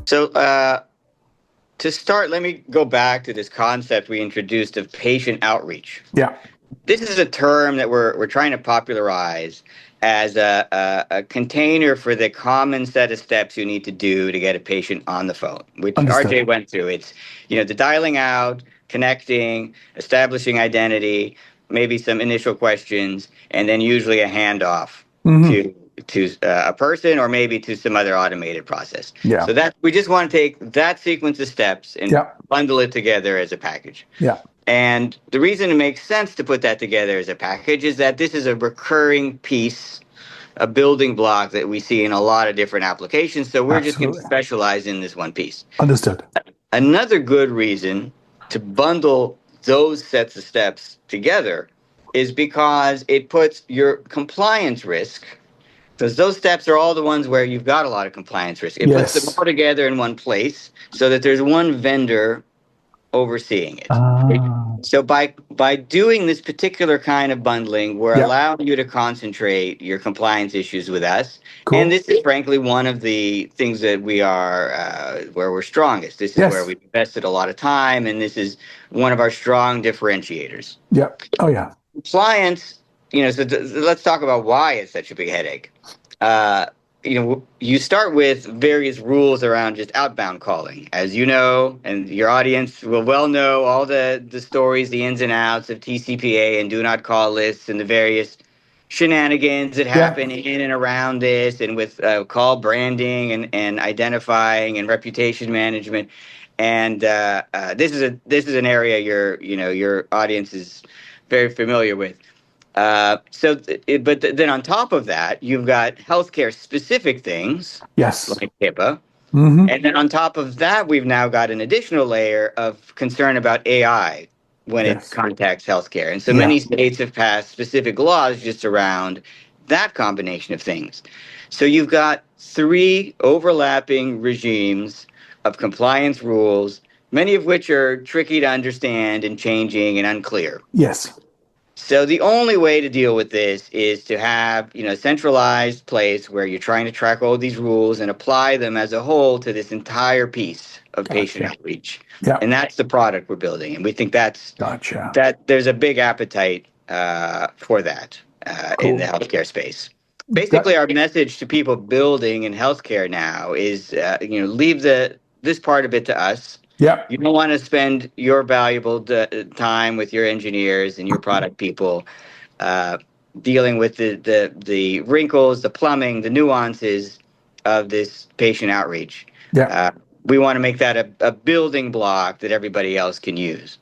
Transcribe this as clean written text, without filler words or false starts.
So to start, let me go back to this concept we introduced of patient outreach. Yeah. This is a term that we're trying to popularize as a container for the common set of steps you need to do to get a patient on the phone, which Understood. RJ went through. It's, the dialing out, connecting, establishing identity, maybe some initial questions, and then usually a handoff to a person or maybe to some other automated process. Yeah. So that we just want to take that sequence of steps and bundle it together as a package. Yeah. And the reason it makes sense to put that together as a package is that this is a recurring piece, a building block that we see in a lot of different applications. So we're just going to specialize in this one piece. Understood. Another good reason to bundle those sets of steps together is because it puts your compliance risk, because those steps are all the ones where you've got a lot of compliance risk. It puts them all together in one place so that there's one vendor overseeing it. So by doing this particular kind of bundling, we're allowing you to concentrate your compliance issues with us. Cool. And this is frankly one of the things that we are where we're strongest. This is where we've invested a lot of time, and this is one of our strong differentiators. Yeah. Oh yeah. Compliance, so let's talk about why it's such a big headache. You start with various rules around just outbound calling, as you know, and your audience will well know all the stories, the ins and outs of TCPA and do not call lists and the various shenanigans that happen in and around this, and with call branding and identifying and reputation management. And this is an area your audience is very familiar with. But then on top of that, you've got healthcare specific things, like HIPAA. And then on top of that, we've now got an additional layer of concern about AI when it contacts healthcare. And so many states have passed specific laws just around that combination of things. So you've got 3 overlapping regimes of compliance rules, many of which are tricky to understand and changing and unclear. Yes. So the only way to deal with this is to have, a centralized place where you're trying to track all these rules and apply them as a whole to this entire piece of patient outreach. Yeah. And that's the product we're building. And we think that there's a big appetite for that in the healthcare space. Basically, our message to people building in healthcare now is, leave this part of it to us. Yeah. You don't want to spend your valuable time with your engineers and your product people dealing with the wrinkles, the plumbing, the nuances of this patient outreach. Yeah. We want to make that a building block that everybody else can use.